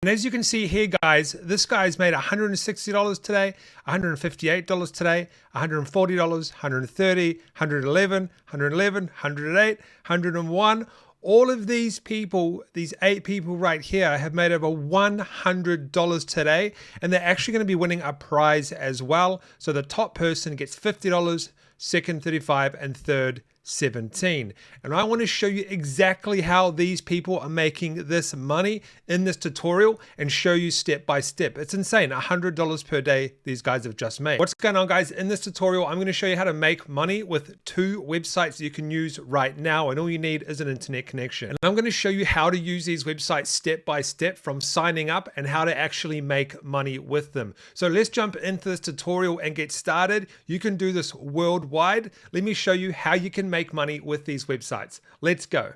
And as you can see here, guys, this guy's made $160 today, $158 today, $140, $130, $111, $111, $108, $101. All of these people, these 8 people right here, have made over $100 today, and they're actually going to be winning a prize as well. So the top person gets $50, second $35, and third $17. And I want to show you exactly how these people are making this money in this tutorial and show you step by step. It's insane. $100 per day these guys have just made. What's going on, guys? In this tutorial, I'm going to show you how to make money with 2 websites you can use right now, and all you need is an internet connection. And I'm going to show you how to use these websites step by step from signing up and how to actually make money with them. So let's jump into this tutorial and get started. You can do this worldwide. Let me show you how you can make money with these websites. Let's go.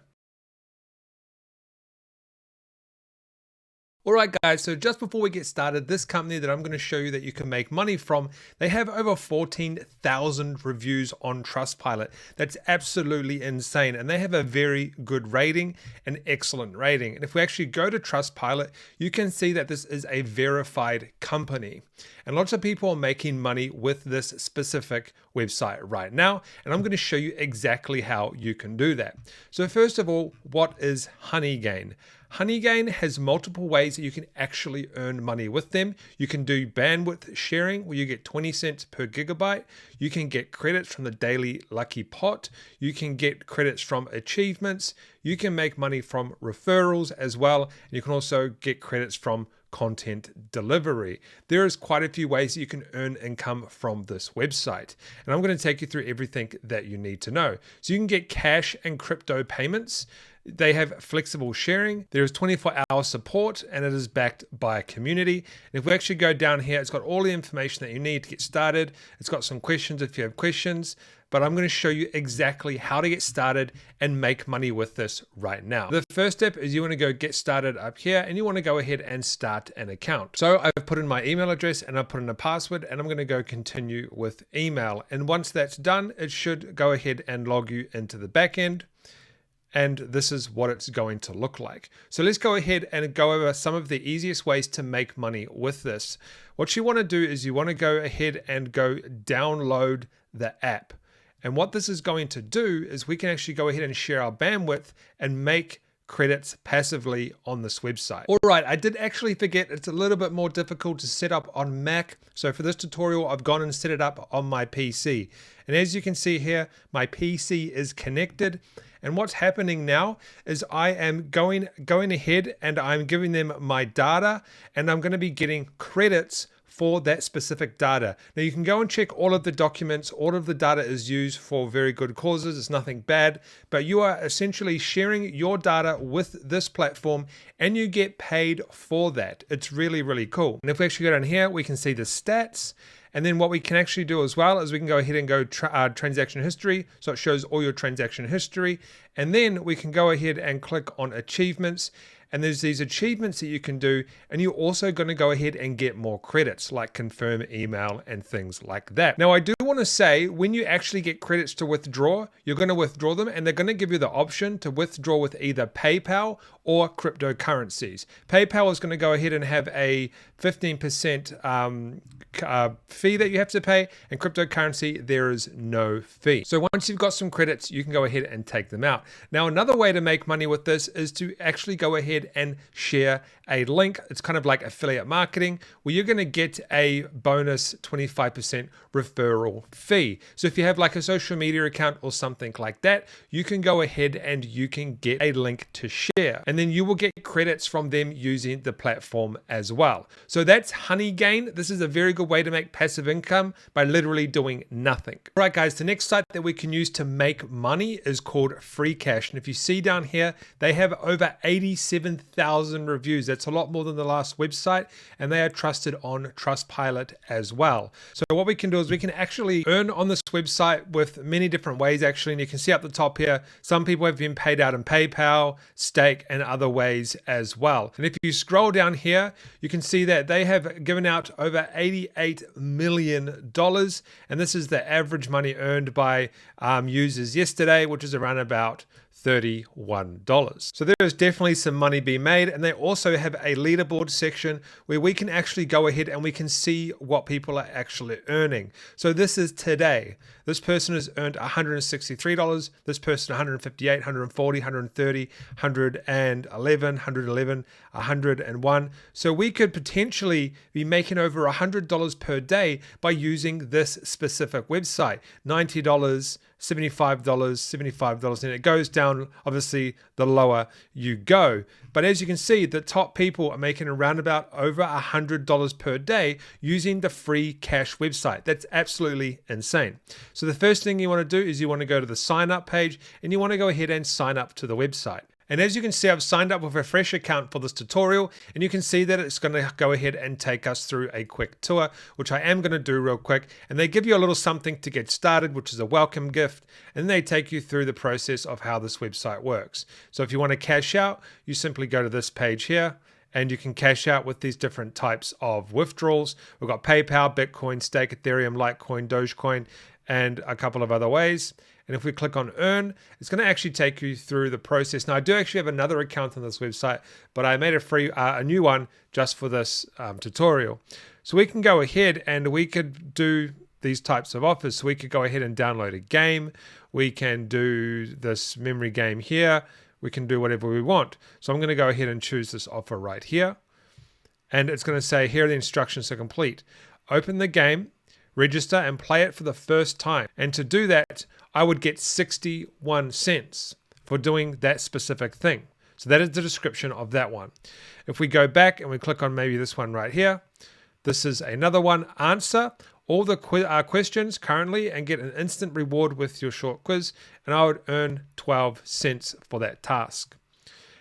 All right, guys, so just before we get started, this company that I'm going to show you that you can make money from, they have over 14,000 reviews on Trustpilot. That's absolutely insane. And they have a very good rating, an excellent rating. And if we actually go to Trustpilot, you can see that this is a verified company. And lots of people are making money with this specific website right now. And I'm going to show you exactly how you can do that. So first of all, what is Honeygain? Honeygain has multiple ways that you can actually earn money with them. You can do bandwidth sharing where you get 20 cents per gigabyte. You can get credits from the Daily Lucky Pot. You can get credits from achievements. You can make money from referrals as well. And you can also get credits from content delivery. There is quite a few ways that you can earn income from this website. And I'm going to take you through everything that you need to know. So you can get cash and crypto payments. They have flexible sharing. There is 24-hour support, and it is backed by a community. And if we actually go down here, it's got all the information that you need to get started. It's got some questions if you have questions, but I'm going to show you exactly how to get started and make money with this right now. The first step is you want to go get started up here, and you want to go ahead and start an account. So I've put in my email address and I've put in a password, and I'm going to go continue with email. And once that's done, it should go ahead and log you into the back end. And this is what it's going to look like. So let's go ahead and go over some of the easiest ways to make money with this. What you want to do is you want to go ahead and go download the app. And what this is going to do is we can actually go ahead and share our bandwidth and make credits passively on this website. All right, I did actually forget it's a little bit more difficult to set up on Mac. So for this tutorial, I've gone and set it up on my PC. And as you can see here, my PC is connected. And what's happening now is I am going ahead and I'm giving them my data, and I'm going to be getting credits for that specific data. Now you can go and check all of the documents. All of the data is used for very good causes. It's nothing bad, but you are essentially sharing your data with this platform and you get paid for that. It's really, really cool. And if we actually go down here, we can see the stats. And then what we can actually do as well is we can go ahead and go transaction history. So it shows all your transaction history. And then we can go ahead and click on achievements. And there's these achievements that you can do. And you're also going to go ahead and get more credits like confirm email and things like that. Now, I do want to say when you actually get credits to withdraw, you're going to withdraw them and they're going to give you the option to withdraw with either PayPal or cryptocurrencies. PayPal is going to go ahead and have a 15% fee that you have to pay, and cryptocurrency, there is no fee. So once you've got some credits, you can go ahead and take them out. Now, another way to make money with this is to actually go ahead and share a link. It's kind of like affiliate marketing where you're going to get a bonus 25% referral fee. So if you have like a social media account or something like that, you can go ahead and you can get a link to share, and then you will get credits from them using the platform as well. So that's Honeygain. This is a very good way to make passive income by literally doing nothing. All right, guys, the next site that we can use to make money is called Freecash. And if you see down here, they have over 87,000 reviews. That's a lot more than the last website, and they are trusted on Trustpilot as well. So what we can do is we can actually earn on this website with many different ways actually. And you can see up the top here, some people have been paid out in PayPal, Stake, and other ways as well. And if you scroll down here, you can see that they have given out over $88 million. And this is the average money earned by users yesterday, which is around about $31. So there is definitely some money being made, and they also have a leaderboard section where we can actually go ahead and we can see what people are actually earning. So this is today. This person has earned $163, this person $158, $140, $130, $111, $111, $101. So we could potentially be making over $100 per day by using this specific website. $90, $75, $75, and it goes down, obviously, the lower you go. But as you can see, the top people are making around about over $100 per day using the free cash website. That's absolutely insane. So the first thing you want to do is you want to go to the sign up page and you want to go ahead and sign up to the website. And as you can see, I've signed up with a fresh account for this tutorial, and you can see that it's going to go ahead and take us through a quick tour, which I am going to do real quick. And they give you a little something to get started, which is a welcome gift. And they take you through the process of how this website works. So if you want to cash out, you simply go to this page here, and you can cash out with these different types of withdrawals. We've got PayPal, Bitcoin, Stake, Ethereum, Litecoin, Dogecoin, and a couple of other ways. And if we click on earn, it's going to actually take you through the process. Now, I do actually have another account on this website, but I made a new one just for this tutorial. So we can go ahead and we could do these types of offers. So we could go ahead and download a game. We can do this memory game here. We can do whatever we want. So I'm going to go ahead and choose this offer right here. And it's going to say, here are the instructions to complete. Open the game, register, and play it for the first time. And to do that, I would get 61 cents for doing that specific thing. So that is the description of that one. If we go back and we click on maybe this one right here, this is another one. Answer all the questions currently and get an instant reward with your short quiz. And I would earn 12 cents for that task.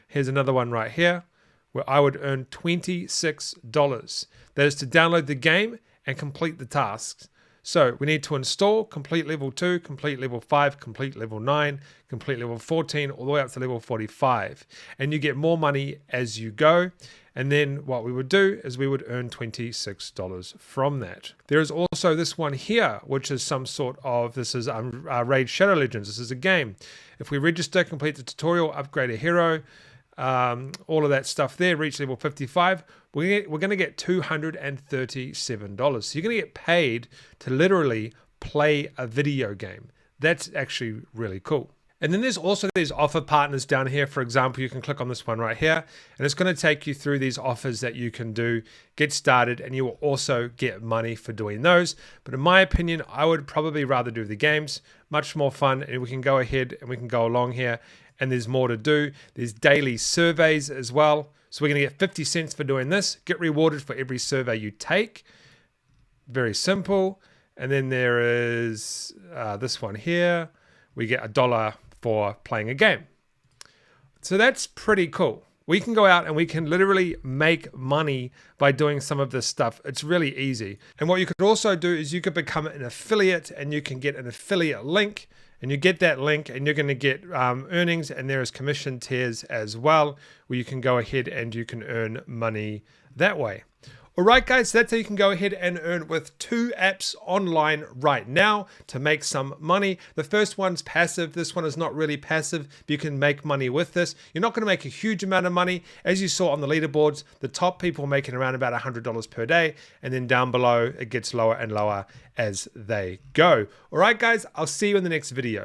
Here's another one right here where I would earn $26. That is to download the game and complete the tasks. So we need to install, complete level 2, complete level 5, complete level 9, complete level 14, all the way up to level 45. And you get more money as you go. And then what we would do is we would earn $26 from that. There is also this one here, which is some sort of, this is Raid Shadow Legends. This is a game. If we register, complete the tutorial, upgrade a hero, all of that stuff there, reach level 55, we're going to get $237. So you're going to get paid to literally play a video game. That's actually really cool. And then there's also these offer partners down here. For example, you can click on this one right here, and it's going to take you through these offers that you can do, get started, and you will also get money for doing those. But in my opinion, I would probably rather do the games. Much more fun, and we can go ahead and we can go along here, and there's more to do. There's daily surveys as well. So we're going to get 50 cents for doing this. Get rewarded for every survey you take. Very simple. And then there is this one here. We get $1 for playing a game. So that's pretty cool. We can go out and we can literally make money by doing some of this stuff. It's really easy. And what you could also do is you could become an affiliate, and you can get an affiliate link, and you get that link and you're going to get earnings, and there is commission tiers as well where you can go ahead and you can earn money that way. All right, guys, so that's how you can go ahead and earn with 2 apps online right now to make some money. The first one's passive. This one is not really passive, but you can make money with this. You're not going to make a huge amount of money. As you saw on the leaderboards, the top people are making around about $100 per day, and then down below, it gets lower and lower as they go. All right, guys, I'll see you in the next video.